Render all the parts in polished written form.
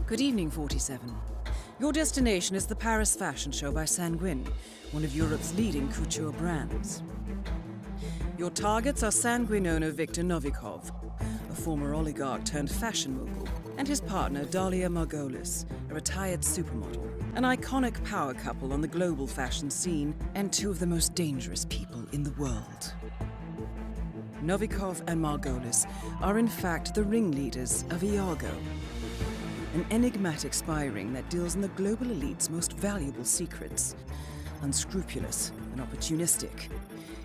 Good evening, 47. Your destination is the Paris Fashion Show by Sanguine, one of Europe's leading couture brands. Your targets are Sanguine owner Viktor Novikov, a former oligarch turned fashion mogul, and his partner Dalia Margolis, a retired supermodel, an iconic power couple on the global fashion scene and two of the most dangerous people in the world. Novikov and Margolis are in fact the ringleaders of Iago, an enigmatic spy ring that deals in the global elite's most valuable secrets. Unscrupulous and opportunistic,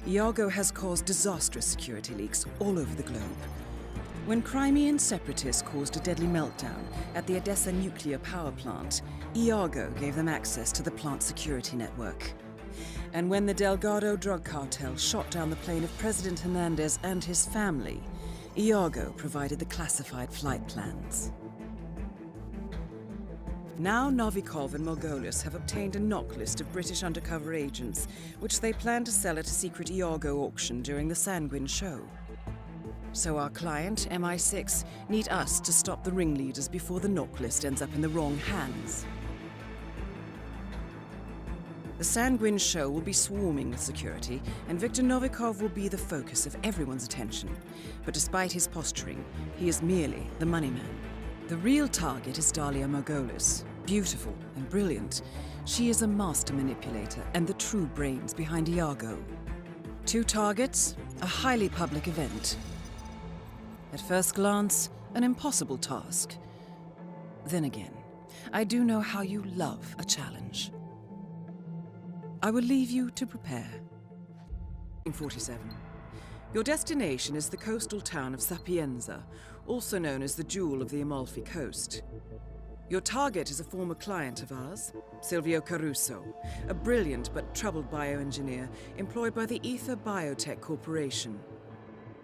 Iago has caused disastrous security leaks all over the globe. When Crimean separatists caused a deadly meltdown at the Odessa nuclear power plant, Iago gave them access to the plant's security network. And when the Delgado drug cartel shot down the plane of President Hernandez and his family, Iago provided the classified flight plans. Now Novikov and Margolis have obtained a knock list of British undercover agents, which they plan to sell at a secret Iago auction during the Sanguine show. So our client, MI6, need us to stop the ringleaders before the knock list ends up in the wrong hands. The Sanguine show will be swarming with security, and Viktor Novikov will be the focus of everyone's attention. But despite his posturing, he is merely the money man. The real target is Dalia Margolis. Beautiful and brilliant, she is a master manipulator and the true brains behind Iago. Two targets, a highly public event. At first glance, an impossible task. Then again, I do know how you love a challenge. I will leave you to prepare. 47. Your destination is the coastal town of Sapienza, also known as the Jewel of the Amalfi Coast. Your target is a former client of ours, Silvio Caruso, a brilliant but troubled bioengineer employed by the Ether Biotech Corporation.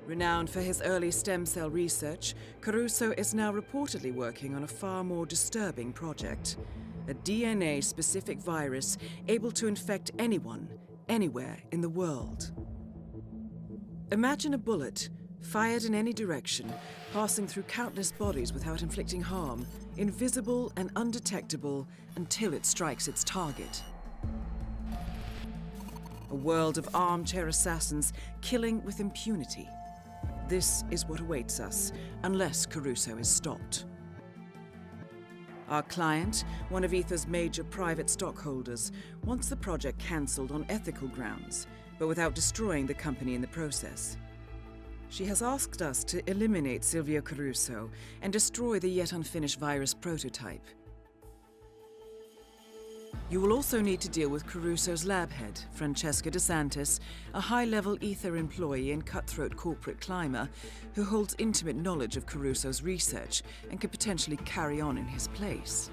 Renowned for his early stem cell research, Caruso is now reportedly working on a far more disturbing project, a DNA-specific virus able to infect anyone, anywhere in the world. Imagine a bullet, fired in any direction, passing through countless bodies without inflicting harm, invisible and undetectable until it strikes its target. A world of armchair assassins killing with impunity. This is what awaits us, unless Caruso is stopped. Our client, one of Ether's major private stockholders, wants the project cancelled on ethical grounds, but without destroying the company in the process. She has asked us to eliminate Silvio Caruso and destroy the yet unfinished virus prototype. You will also need to deal with Caruso's lab head, Francesca DeSantis, a high-level Ether employee and cutthroat corporate climber who holds intimate knowledge of Caruso's research and could potentially carry on in his place.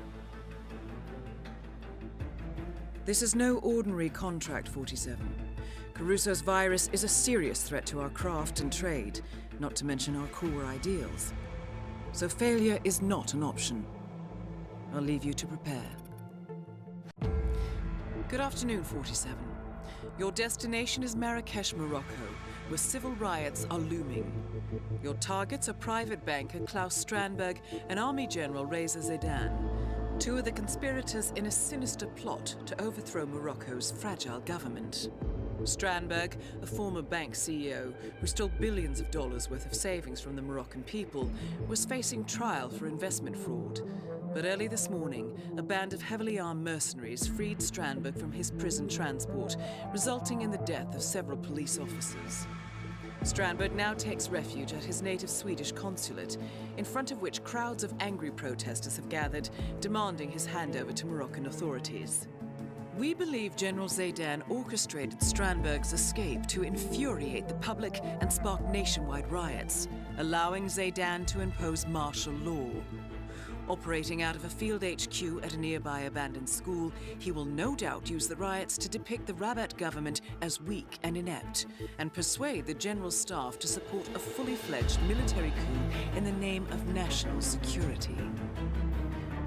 This is no ordinary contract, 47. Caruso's virus is a serious threat to our craft and trade, not to mention our core ideals. So failure is not an option. I'll leave you to prepare. Good afternoon, 47. Your destination is Marraquexe, Morocco, where civil riots are looming. Your targets are private banker Klaus Strandberg and Army General Reza Zaidan, two of the conspirators in a sinister plot to overthrow Morocco's fragile government. Strandberg, a former bank CEO who stole billions of dollars worth of savings from the Moroccan people, was facing trial for investment fraud. But early this morning, a band of heavily armed mercenaries freed Strandberg from his prison transport, resulting in the death of several police officers. Strandberg now takes refuge at his native Swedish consulate, in front of which crowds of angry protesters have gathered, demanding his handover to Moroccan authorities. We believe General Zaidan orchestrated Strandberg's escape to infuriate the public and spark nationwide riots, allowing Zaidan to impose martial law. Operating out of a field HQ at a nearby abandoned school, he will no doubt use the riots to depict the Rabat government as weak and inept, and persuade the general staff to support a fully fledged military coup in the name of national security.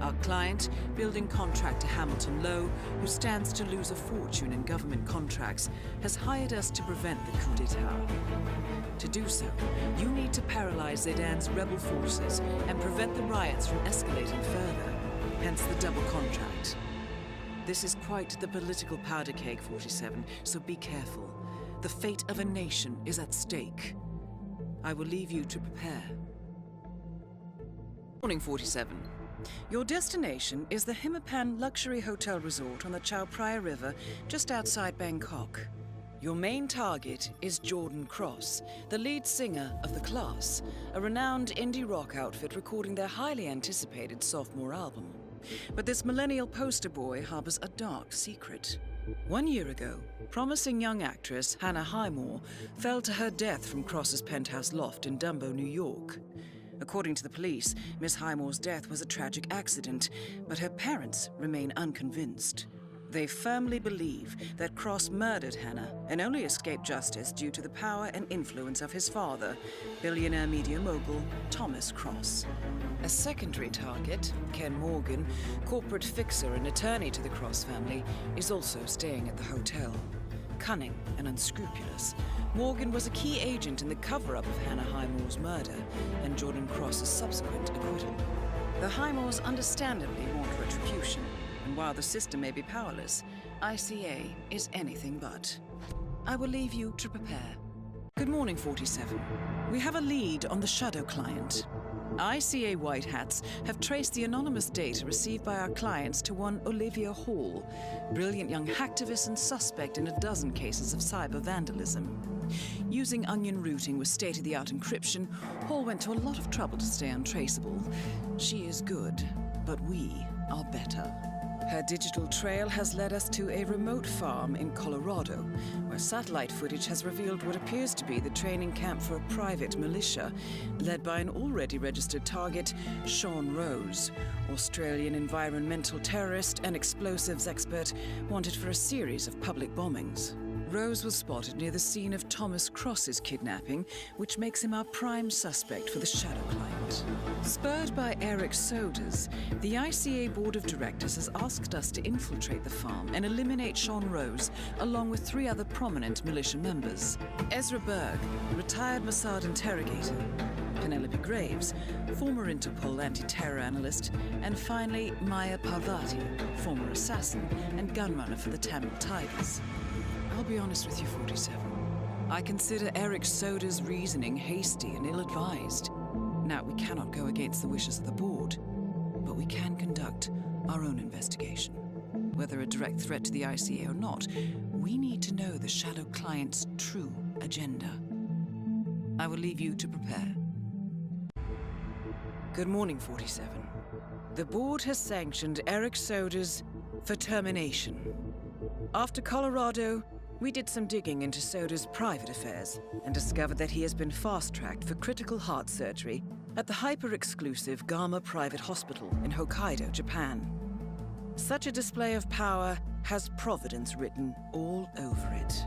Our client, building contractor Hamilton Lowe, who stands to lose a fortune in government contracts, has hired us to prevent the coup d'etat. To do so, you need to paralyze Zidane rebel forces and prevent the riots from escalating further, hence the double contract. This is quite the political powder keg, 47, so be careful. The fate of a nation is at stake. I will leave you to prepare. Morning, 47. Your destination is the Hitman luxury hotel resort on the Chao Phraya River, just outside Bangkok. Your main target is Jordan Cross, the lead singer of The Class, a renowned indie rock outfit recording their highly anticipated sophomore album. But this millennial poster boy harbors a dark secret. 1 year ago, promising young actress Hannah Highmore fell to her death from Cross's penthouse loft in Dumbo, New York. According to the police, Miss Highmore's death was a tragic accident, but her parents remain unconvinced. They firmly believe that Cross murdered Hannah and only escaped justice due to the power and influence of his father, billionaire media mogul Thomas Cross. A secondary target, Ken Morgan, corporate fixer and attorney to the Cross family, is also staying at the hotel. Cunning and unscrupulous, Morgan was a key agent in the cover-up of Hannah Highmore's murder and Jordan Cross's subsequent acquittal. The Highmores understandably want retribution, and while the system may be powerless, ICA is anything but. I will leave you to prepare. Good morning, 47. We have a lead on the shadow client. ICA White Hats have traced the anonymous data received by our clients to one Olivia Hall, brilliant young hacktivist and suspect in a dozen cases of cyber vandalism. Using onion routing with state-of-the-art encryption, Hall went to a lot of trouble to stay untraceable. She is good, but we are better. Her digital trail has led us to a remote farm in Colorado, where satellite footage has revealed what appears to be the training camp for a private militia, led by an already registered target, Sean Rose, Australian environmental terrorist and explosives expert wanted for a series of public bombings. Rose was spotted near the scene of Thomas Cross's kidnapping, which makes him our prime suspect for the shadow client. Spurred by Eric Sodas, the ICA Board of Directors has asked us to infiltrate the farm and eliminate Sean Rose, along with 3 other prominent militia members. Ezra Berg, retired Mossad interrogator, Penelope Graves, former Interpol anti-terror analyst, and finally Maya Parvati, former assassin and gunrunner for the Tamil Tigers. I'll be honest with you, 47. I consider Eric Soda's reasoning hasty and ill-advised. Now, we cannot go against the wishes of the board, but we can conduct our own investigation. Whether a direct threat to the ICA or not, we need to know the shadow client's true agenda. I will leave you to prepare. Good morning, 47. The board has sanctioned Eric Soda's for termination. After Colorado, we did some digging into Soda's private affairs and discovered that he has been fast-tracked for critical heart surgery at the hyper-exclusive Gama Private Hospital in Hokkaido, Japan. Such a display of power has Providence written all over it.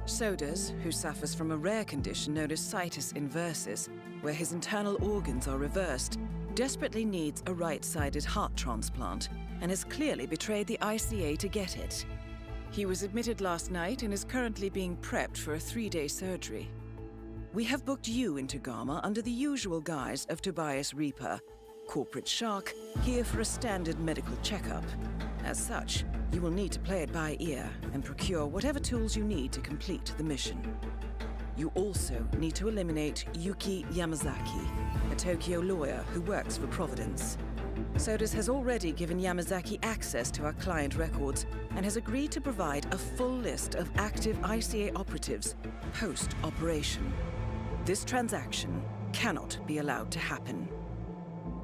Sodas, who suffers from a rare condition known as situs inversus, where his internal organs are reversed, desperately needs a right-sided heart transplant and has clearly betrayed the ICA to get it. He was admitted last night and is currently being prepped for a 3-day surgery. We have booked you into Gama under the usual guise of Tobias Reaper, corporate shark, here for a standard medical checkup. As such, you will need to play it by ear and procure whatever tools you need to complete the mission. You also need to eliminate Yuki Yamazaki, a Tokyo lawyer who works for Providence. Sodas has already given Yamazaki access to our client records and has agreed to provide a full list of active ICA operatives post-operation. This transaction cannot be allowed to happen.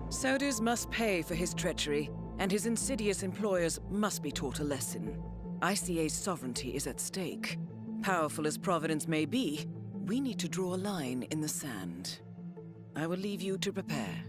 Sodas must pay for his treachery, and his insidious employers must be taught a lesson. ICA's sovereignty is at stake. Powerful as Providence may be, we need to draw a line in the sand. I will leave you to prepare.